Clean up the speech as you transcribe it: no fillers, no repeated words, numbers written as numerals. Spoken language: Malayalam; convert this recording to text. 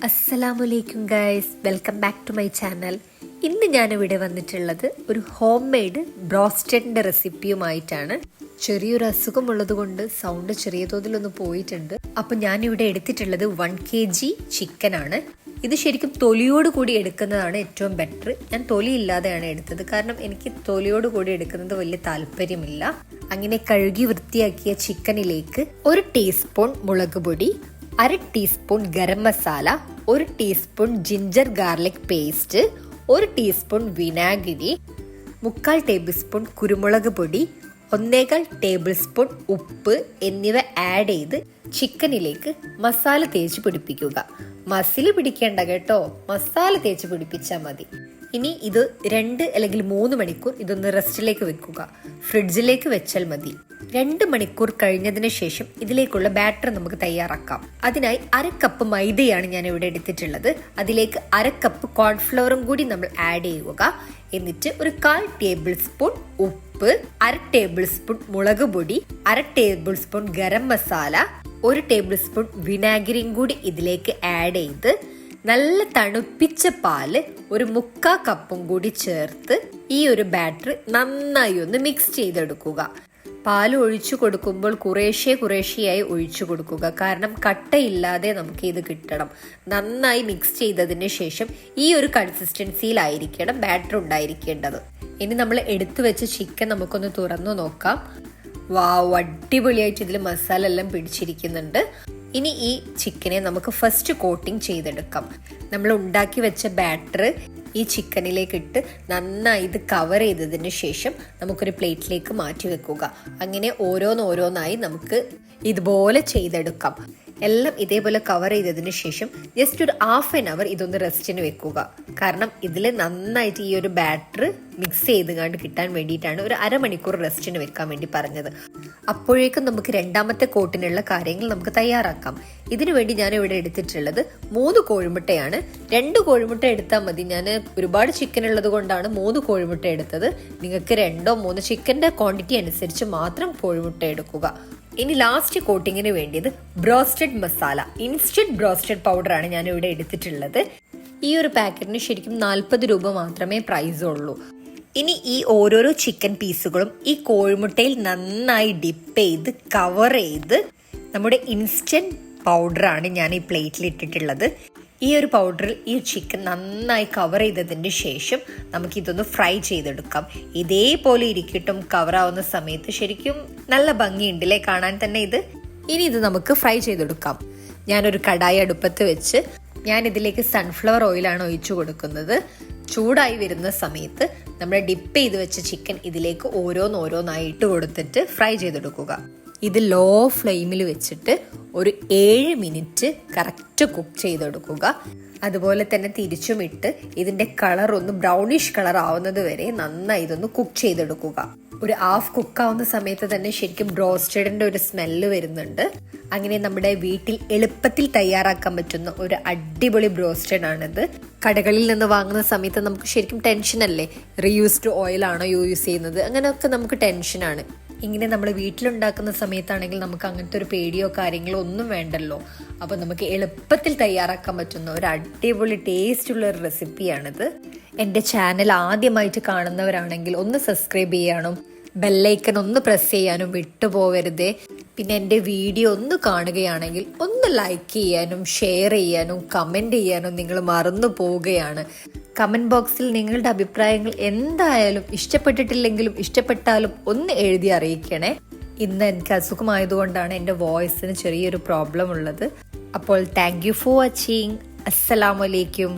അസ്സലാമലൈക്കും guys, welcome back to my channel. ഇന്ന് ഞാനിവിടെ വന്നിട്ടുള്ളത് ഒരു ഹോം മെയ്ഡ് ബ്രോസ്റ്റഡിൻ്റെ റെസിപ്പിയുമായിട്ടാണ്. ചെറിയൊരു അസുഖമുള്ളത് കൊണ്ട് സൗണ്ട് ചെറിയ തോതിലൊന്ന് പോയിട്ടുണ്ട്. അപ്പം ഞാനിവിടെ എടുത്തിട്ടുള്ളത് 1 kg ചിക്കനാണ്. ഇത് ശരിക്കും തൊലിയോട് കൂടി എടുക്കുന്നതാണ് ഏറ്റവും ബെറ്റർ. ഞാൻ തൊലി ഇല്ലാതെയാണ് എടുത്തത്, കാരണം എനിക്ക് തൊലിയോട് കൂടി എടുക്കുന്നത് വലിയ താല്പര്യമില്ല. അങ്ങനെ കഴുകി വൃത്തിയാക്കിയ ചിക്കനിലേക്ക് 1 ടീസ്പൂൺ മുളക് പൊടി, 1/2 teaspoon garam masala, 1 teaspoon ginger garlic paste, 1 teaspoon വിനാഗിരി, 3/4 ടേബിൾ സ്പൂൺ കുരുമുളക് പൊടി, 1/4 ടേബിൾ സ്പൂൺ ഉപ്പ് എന്നിവ ആഡ് ചെയ്ത് ചിക്കനിലേക്ക് മസാല തേച്ച് പിടിപ്പിക്കുക. മസിൽ പിടിക്കേണ്ട കേട്ടോ, മസാല തേച്ച് പിടിപ്പിച്ചാൽ മതി. ഇനി ഇത് 2 അല്ലെങ്കിൽ 3 മണിക്കൂർ ഇതൊന്ന് റെസ്റ്റിലേക്ക് വെക്കുക. ഫ്രിഡ്ജിലേക്ക് വെച്ചാൽ മതി. 2 മണിക്കൂർ കഴിഞ്ഞതിന് ശേഷം ഇതിലേക്കുള്ള ബാറ്റർ നമുക്ക് തയ്യാറാക്കാം. അതിനായി 1/2 കപ്പ് മൈദയാണ് ഞാൻ ഇവിടെ എടുത്തിട്ടുള്ളത്. അതിലേക്ക് 1/2 കപ്പ് കോൺഫ്ലവറും കൂടി നമ്മൾ ആഡ് ചെയ്യുക. എന്നിട്ട് 1/4 ടേബിൾ സ്പൂൺ ഉപ്പ്, 1/2 ടേബിൾ സ്പൂൺ മുളക് പൊടി, 1/2 tablespoon garam masala, 1 tablespoon വിനാഗിരിയും കൂടി ഇതിലേക്ക് ആഡ് ചെയ്ത് നല്ല തണുപ്പിച്ച പാല് 1/4 കപ്പും കൂടി ചേർത്ത് ഈ ഒരു ബാറ്റർ നന്നായി ഒന്ന് മിക്സ് ചെയ്തെടുക്കുക. പാല് ഒഴിച്ചു കൊടുക്കുമ്പോൾ കുറേശ്ശെയായി ഒഴിച്ചു കൊടുക്കുക, കാരണം കട്ടയില്ലാതെ നമുക്ക് ഇത് കിട്ടണം. നന്നായി മിക്സ് ചെയ്തതിന് ശേഷം ഈ ഒരു കൺസിസ്റ്റൻസിയിലായിരിക്കണം ബാറ്റർ ഉണ്ടായിരിക്കേണ്ടത്. ഇനി നമ്മൾ എടുത്തു വെച്ച ചിക്കൻ നമുക്കൊന്ന് തുറന്നു നോക്കാം. വാവ്, അടിപൊളിയായിട്ട് ഇതിൽ മസാല എല്ലാം പിടിച്ചിരിക്കുന്നുണ്ട്. ഇനി ഈ ചിക്കനെ നമുക്ക് ഫസ്റ്റ് കോട്ടിംഗ് ചെയ്തെടുക്കാം. നമ്മൾ ഉണ്ടാക്കി വെച്ച ബാറ്റർ ഈ ചിക്കനിലേക്ക് ഇട്ട് നന്നായി ഇത് കവർ ചെയ്തതിന് ശേഷം നമുക്കൊരു പ്ലേറ്റിലേക്ക് മാറ്റി വെക്കുക. അങ്ങനെ ഓരോന്നായി നമുക്ക് ഇതുപോലെ ചെയ്തെടുക്കാം. എല്ലാം ഇതേപോലെ കവർ ചെയ്തതിന് ശേഷം ജസ്റ്റ് ഒരു 1/2 hour ഇതൊന്ന് റെസ്റ്റിന് വെക്കുക. കാരണം ഇതിൽ നന്നായിട്ട് ഈ ഒരു ബാറ്റർ മിക്സ് ചെയ്ത് കണ്ട് കിട്ടാൻ വേണ്ടിയിട്ടാണ് ഒരു 1/2 മണിക്കൂർ റെസ്റ്റിന് വെക്കാൻ വേണ്ടി പറഞ്ഞത്. അപ്പോഴേക്കും നമുക്ക് രണ്ടാമത്തെ കോട്ടിനുള്ള കാര്യങ്ങൾ നമുക്ക് തയ്യാറാക്കാം. ഇതിനു വേണ്ടി ഞാൻ ഇവിടെ എടുത്തിട്ടുള്ളത് 3 കോഴിമുട്ടയാണ്. 2 കോഴിമുട്ട എടുത്താൽ മതി. ഞാൻ ഒരുപാട് ചിക്കൻ ഉള്ളത് കൊണ്ടാണ് 3 കോഴിമുട്ട എടുത്തത്. നിങ്ങൾക്ക് 2 or 3 ചിക്കൻ്റെ ക്വാണ്ടിറ്റി അനുസരിച്ച് മാത്രം കോഴിമുട്ട എടുക്കുക. ഇനി ലാസ്റ്റ് കോട്ടിങ്ങിന് വേണ്ടിയത് broasted masala, instant broasted powder ആണ് ഞാൻ ഇവിടെ എടുത്തിട്ടുള്ളത്. ഈ ഒരു പാക്കറ്റിന് ശരിക്കും 40 രൂപ മാത്രമേ പ്രൈസ് ഉള്ളൂ. ഇനി ഈ ഓരോരോ ചിക്കൻ പീസുകളും ഈ കോഴിമുട്ടയിൽ നന്നായി ഡിപ്പ് ചെയ്ത് കവർ ചെയ്ത് നമ്മുടെ ഇൻസ്റ്റന്റ് പൗഡറാണ് ഞാൻ ഈ പ്ലേറ്റിൽ ഇട്ടിട്ടുള്ളത്. ഈ ഒരു പൗഡറിൽ ഈ ചിക്കൻ നന്നായി കവർ ചെയ്തതിന് ശേഷം നമുക്കിതൊന്ന് ഫ്രൈ ചെയ്തെടുക്കാം. ഇതേപോലെ ഇരിക്കട്ടും കവറാവുന്ന സമയത്ത് ശരിക്കും നല്ല ഭംഗിയുണ്ടല്ലേ കാണാൻ തന്നെ ഇത്. ഇനി ഇത് നമുക്ക് ഫ്രൈ ചെയ്തെടുക്കാം. ഞാനൊരു കടായി അടുപ്പത്ത് വെച്ച് ഞാൻ ഇതിലേക്ക് സൺഫ്ലവർ ഓയിലാണ് ഒഴിച്ചു കൊടുക്കുന്നത്. ചൂടായി വരുന്ന സമയത്ത് നമ്മൾ ഡിപ്പ് ചെയ്ത് വെച്ച ചിക്കൻ ഇതിലേക്ക് ഓരോന്നായി ഇട്ട് കൊടുത്തിട്ട് ഫ്രൈ ചെയ്തെടുക്കുക. ഇത് ലോ ഫ്ലെയിമിൽ വെച്ചിട്ട് ഒരു 7 മിനിറ്റ് കറക്റ്റ് കുക്ക് ചെയ്തെടുക്കുക. അതുപോലെ തന്നെ തിരിച്ചുമിട്ട് ഇതിന്റെ കളർ ഒന്ന് ബ്രൗണിഷ് കളർ ആവുന്നത് വരെ നന്നായി ഇതൊന്ന് കുക്ക് ചെയ്തെടുക്കുക. ഒരു 1/2 കുക്കാവുന്ന സമയത്ത് തന്നെ ശരിക്കും ബ്രോസ്റ്റഡിന്റെ ഒരു സ്മെല്ല് വരുന്നുണ്ട്. അങ്ങനെ നമ്മുടെ വീട്ടിൽ എളുപ്പത്തിൽ തയ്യാറാക്കാൻ പറ്റുന്ന ഒരു അടിപൊളി ബ്രോസ്റ്റഡ് ആണിത്. കടകളിൽ നിന്ന് വാങ്ങുന്ന സമയത്ത് നമുക്ക് ശരിക്കും ടെൻഷനല്ലേ, റീയൂസ്ഡ് ഓയിൽ ആണോ യൂസ് ചെയ്യുന്നത്, അങ്ങനെയൊക്കെ നമുക്ക് ടെൻഷനാണ്. ഇങ്ങനെ നമ്മൾ വീട്ടിലുണ്ടാക്കുന്ന സമയത്താണെങ്കിൽ നമുക്ക് അങ്ങനത്തെ ഒരു പേടിയോ കാര്യങ്ങളോ ഒന്നും വേണ്ടല്ലോ. അപ്പോൾ നമുക്ക് എളുപ്പത്തിൽ തയ്യാറാക്കാൻ പറ്റുന്ന ഒരു അടിപൊളി ടേസ്റ്റുള്ള ഒരു റെസിപ്പിയാണിത്. എൻ്റെ ചാനൽ ആദ്യമായിട്ട് കാണുന്നവരാണെങ്കിൽ ഒന്ന് സബ്സ്ക്രൈബ് ചെയ്യാനും ബെല്ലൈക്കൺ ഒന്ന് പ്രസ് ചെയ്യാനും വിട്ടുപോകരുതേ. പിന്നെ എൻ്റെ വീഡിയോ ഒന്ന് കാണുകയാണെങ്കിൽ ഒന്ന് ലൈക്ക് ചെയ്യാനും ഷെയർ ചെയ്യാനും കമൻറ്റ് ചെയ്യാനും നിങ്ങൾ മറന്നു പോവുകയാണ്. കമൻറ്റ് ബോക്സിൽ നിങ്ങളുടെ അഭിപ്രായങ്ങൾ എന്തായാലും ഇഷ്ടപ്പെട്ടിട്ടില്ലെങ്കിലും ഇഷ്ടപ്പെട്ടാലും ഒന്ന് എഴുതി അറിയിക്കണേ. ഇന്ന് എനിക്ക് അസുഖമായതുകൊണ്ടാണ് എൻ്റെ വോയിസിന് ചെറിയൊരു പ്രോബ്ലം ഉള്ളത്. അപ്പോൾ താങ്ക് യു ഫോർ വാച്ചിങ്. അസ്സലാമു അലൈക്കും.